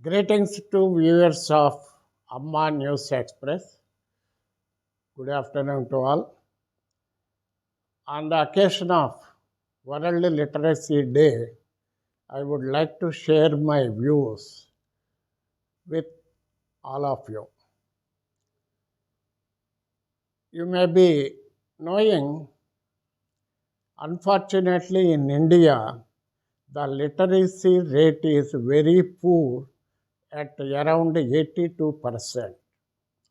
Greetings to viewers of Amma News Express. Good afternoon to all. On the occasion of World Literacy Day, I would like to share my views with all of you. You may be knowing, unfortunately, in India, the literacy rate is very poor at around 82%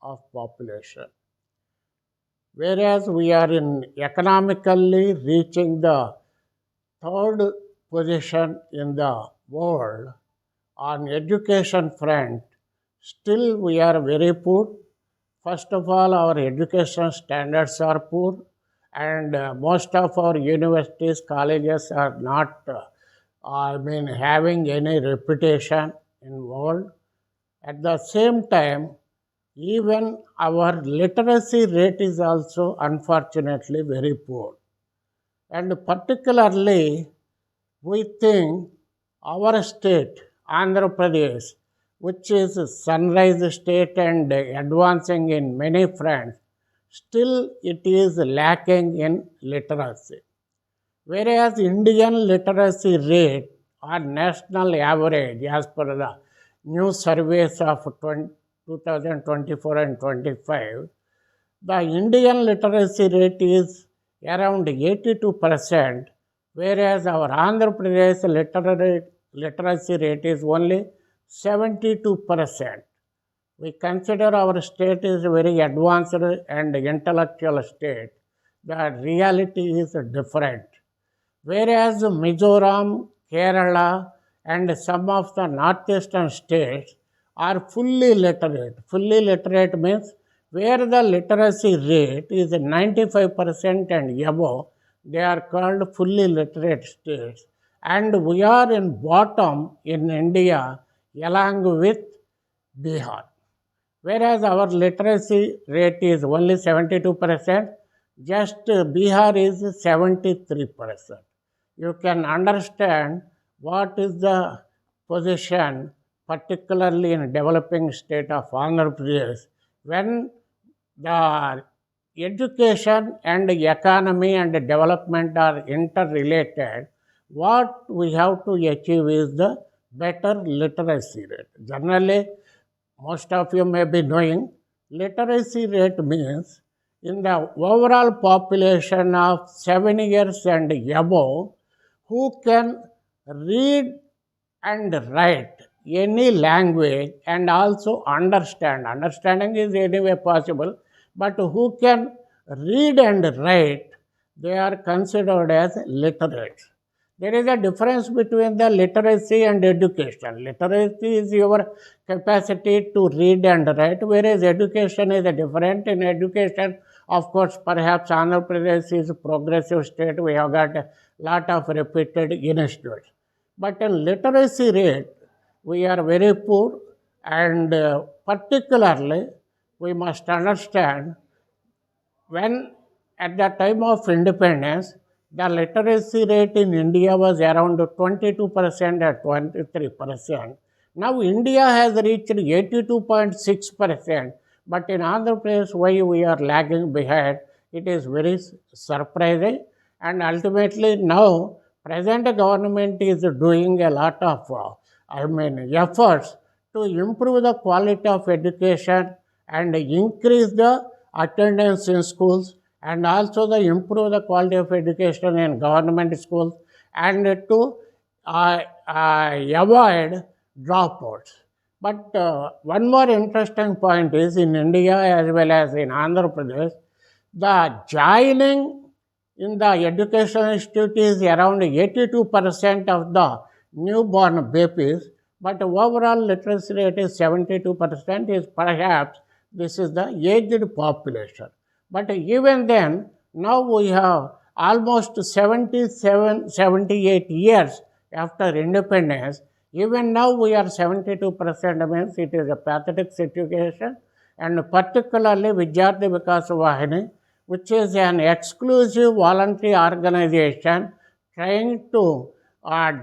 of population. Whereas we are in economically reaching the third position in the world on education front, still we are very poor. First of all, our education standards are poor, and most of our universities, colleges are not, having any reputation in world. At the same time, even our literacy rate is also unfortunately very poor. And particularly, we think our state, Andhra Pradesh, which is a sunrise state and advancing in many fronts, still it is lacking in literacy. Whereas Indian literacy rate on national average, as per the new surveys of 2024 and 25, the Indian literacy rate is around 82%, whereas our Andhra Pradesh literacy rate is only 72%. We consider our state is a very advanced and intellectual state. The reality is different. Whereas Mizoram, Kerala, and some of the northeastern states are fully literate. Fully literate means where the literacy rate is 95% and above, they are called fully literate states. And we are in bottom in India along with Bihar. Whereas our literacy rate is only 72%, just Bihar is 73%. You can understand what is the position, particularly in developing state of Andhra Pradesh, when the education and economy and development are interrelated. What we have to achieve is the better literacy rate. Generally, most of you may be knowing, literacy rate means in the overall population of 7 years and above, who can read and write any language and also understand. Understanding is anyway possible, but who can read and write, they are considered as literate. There is a difference between the literacy and education. Literacy is your capacity to read and write, whereas education is different. In education, of course, perhaps Andhra Pradesh is a progressive state. We have got a lot of reputed institutes. But in literacy rate, we are very poor, and particularly, we must understand when at the time of independence, the literacy rate in India was around 22% or 23%. Now India has reached 82.6%, but in Andhra Pradesh, why we are lagging behind, it is very surprising. And ultimately now, present government is doing a lot of efforts to improve the quality of education and increase the attendance in schools, and also the improve the quality of education in government schools, and to avoid dropouts. But one more interesting point is in India as well as in Andhra Pradesh, the joining in the education institute is around 82% of the newborn babies, but overall literacy rate is 72%, is perhaps this is the aged population. But even then, now we have almost 77, 78 years after independence. Even now we are 72%, means it is a pathetic situation. And particularly VIDYARTHI VIKASA VAHINI, which is an exclusive voluntary organization trying to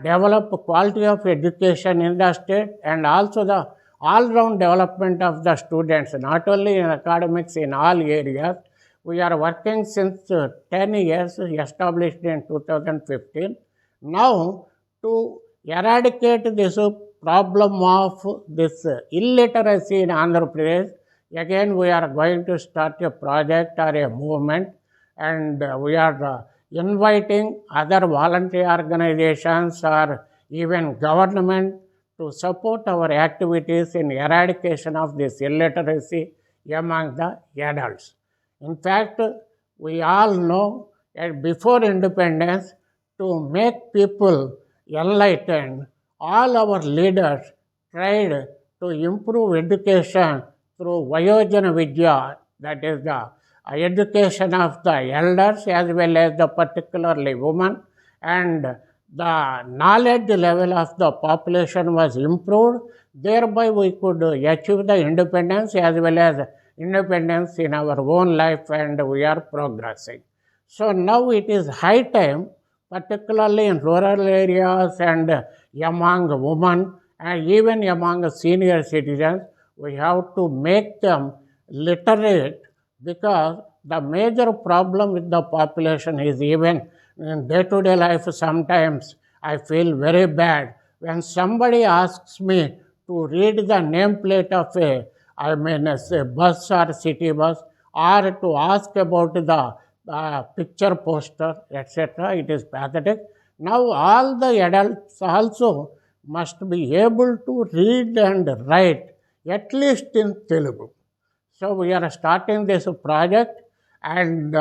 develop quality of education in the state and also the all-round development of the students, not only in academics, in all areas. We are working since 10 years, established in 2015. Now, to eradicate this problem of this illiteracy in Andhra Pradesh, again we are going to start a project or a movement, and we are inviting other voluntary organizations or even government to support our activities in eradication of this illiteracy among the adults. In fact, we all know that before independence, to make people enlightened, all our leaders tried to improve education through Vayojana Vidya, that is the education of the elders as well as the particularly women, and the knowledge level of the population was improved. Thereby we could achieve the independence as well as independence in our own life, and we are progressing. So now it is high time, particularly in rural areas and among women and even among senior citizens, we have to make them literate, because the major problem with the population is, even in day-to-day life, sometimes I feel very bad when somebody asks me to read the nameplate of a bus or city bus, or to ask about the picture poster, etc. It is pathetic. Now all the adults also must be able to read and write, at least in Telugu. So we are starting this project, and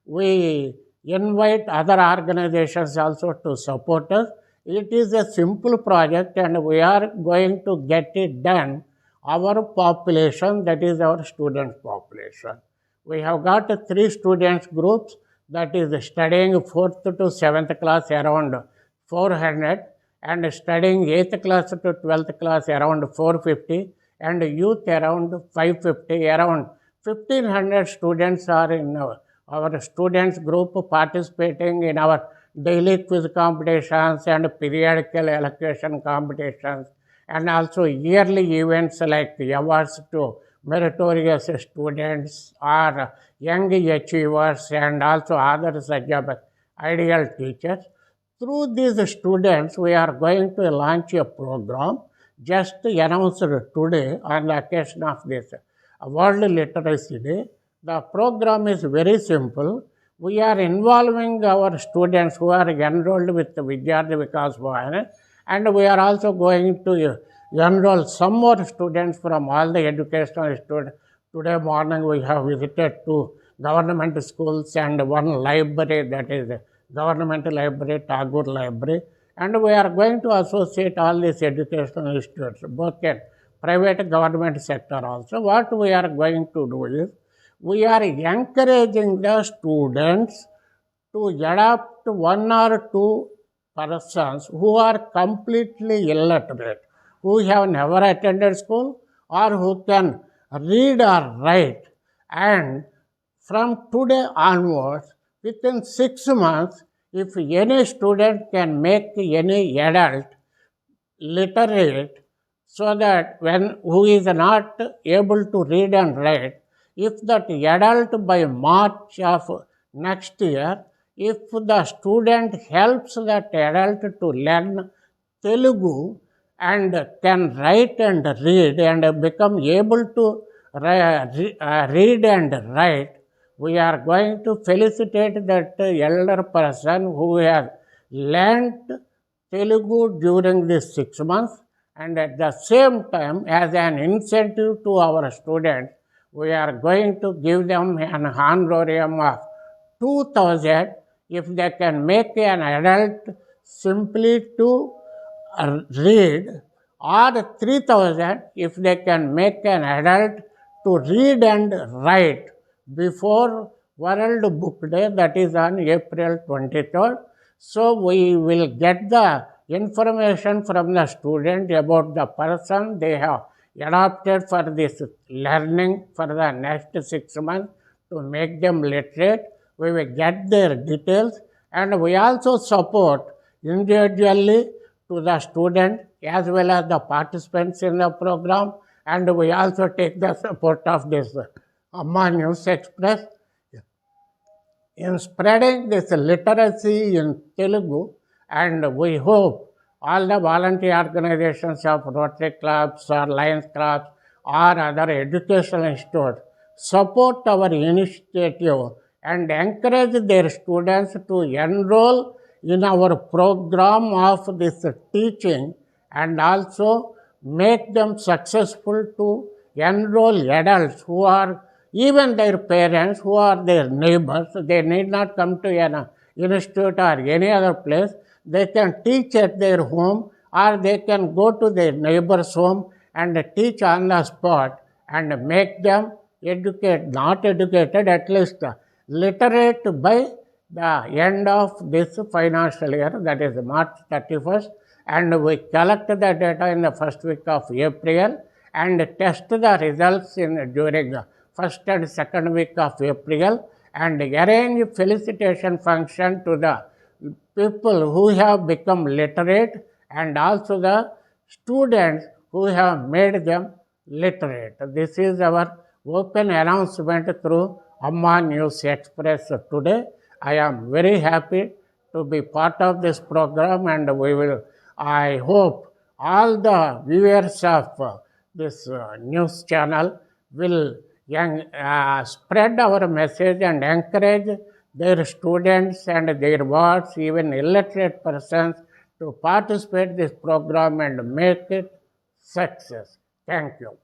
we invite other organizations also to support us. It is a simple project and we are going to get it done. Our population, that is our student population. We have got 3 students groups, that is studying 4th to 7th class around 400, and studying 8th class to 12th class around 450, and youth around 550, around 1500 students are in our students group participating in our daily quiz competitions and periodical elocution competitions, and also yearly events like awards to meritorious students or young achievers, and also other such ideal teachers. Through these students, we are going to launch a program just announced today on the occasion of this World Literacy Day. The program is very simple. We are involving our students who are enrolled with VIDYARTHI VIKASA VAHINI, and we are also going to enroll some more students from all the educational institutes. Today morning we have visited 2 government schools and 1 library, that is government library, Tagore Library, and we are going to associate all these educational institutes, both in private government sector also. What we are going to do is, we are encouraging the students to adopt 1 or 2 persons who are completely illiterate, who have never attended school or who can read or write, and from today onwards, within 6 months, if any student can make any adult literate, so that who is not able to read and write, if that adult by March of next year, if the student helps that adult to learn Telugu and can write and read and become able to read and write, we are going to felicitate that elder person who has learnt Telugu during these 6 months, and at the same time, as an incentive to our students, we are going to give them an honorarium of 2,000 if they can make an adult simply to read, or 3,000 if they can make an adult to read and write before World Book Day, that is on April 23rd. So we will get the information from the student about the person they have adopted for this learning for the next 6 months to make them literate. We will get their details, and we also support individually to the student as well as the participants in the program, and we also take the support of this Amma News Express in spreading this literacy in Telugu, and we hope all the volunteer organizations of Rotary clubs or Lions clubs or other educational institutes support our initiative and encourage their students to enroll in our program of this teaching, and also make them successful to enroll adults who are even their parents, who are their neighbors. They need not come to an institute or any other place. They can teach at their home, or they can go to their neighbor's home and teach on the spot and make them not educated, at least literate by the end of this financial year, that is March 31st, and we collect the data in the first week of April and test the results during the first and second week of April, and arrange felicitation function to the people who have become literate and also the students who have made them literate. This is our open announcement through Amma News Express today. I am very happy to be part of this program, and I hope all the viewers of this news channel will spread our message and encourage their students and their wards, even illiterate persons, to participate in this program and make it success. Thank you.